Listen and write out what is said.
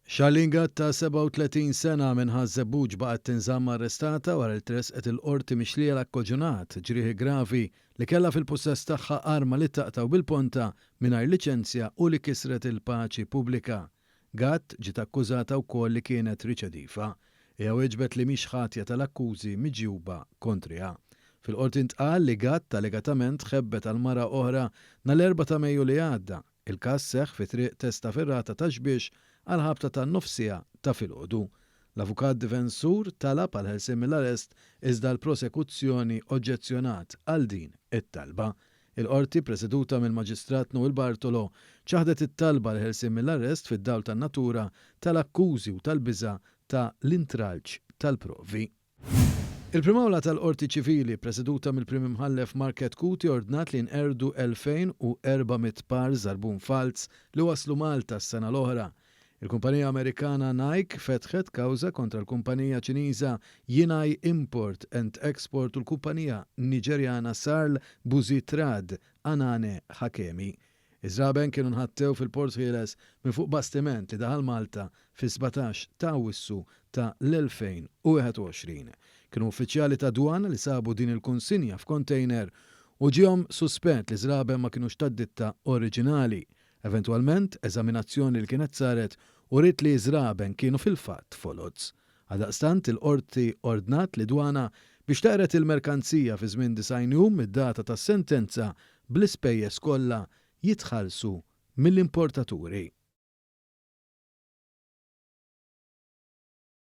Charlene Gatt ta' 37 sena minn Ħażebbuġ baqgħet tinżamm arrestata wara li tresqet il-qorti mixlija l-akkoġunat ġrieħi gravi li kellha fil-possess tagħha arma li taqtaw bil-ponta mingħajr liċenzja u li kisret il-paċi pubblika. Gatt ġiet akkużata wkoll li kienet riċedifa. Hija wieġbet li mhix ħatja tal-akkużi miġjuba kontriha. Fil-qorti ntqal li Gatt allegatament ħebbet għal mara oħra nhar-4 ta' Mejju li għadda. Il-każ seħħ fi triq Testa Ferrata ta' Xbiex għal ħabta tan-nofsija ta' filgħodu. L-avukat difensur talab għal ħelsien mill-arrest iżda l-prosekuzzjoni oġġezzjonat għal din it-talba. Il-qorti preseduta mill-Maġistrat Noel Bartolo ċaħdet it-talba l ħelsien mill-arrest fid-dawl tan-natura tal-akkużi u tal-biża' ta' l-intralġ tal-provi. Il-primawla tal-Qorti Ċivili preseduta mill-Prim Imħallef Market Kuti ordnat li nqerdu 2400 par żarbun falz li waslu Malta s-sena l-oħra. Il-kumpanija Amerikana Nike fetħet kawża kontra l-kumpanija Ċiniża Jinai Import and Export u l-kumpanija Niġerjana Sarl Buzitrad Anane Hakemi. Iż-żraben kienu nħattew fil-Port Ħieles minn fuq bastiment li daħal Malta fi 17 ta' Awwissu ta' l-2021. Kienu uffiċjali ta' dwana li sabu din il-konsinja f'kontejner u ġihom suspett li żraben ma kienux tad-ditta oriġinali. Eventualment, eżaminazzjoni li kienet saret u rid li żraben kienu fil-fatt folots. Għaldaqstant il-qorti ordnat li dwana biex taqret il-merkanzija fi żmien 90 jum mid-data tas-sentenza bl-ispejjeż kollha jitħallsu mill-importaturi.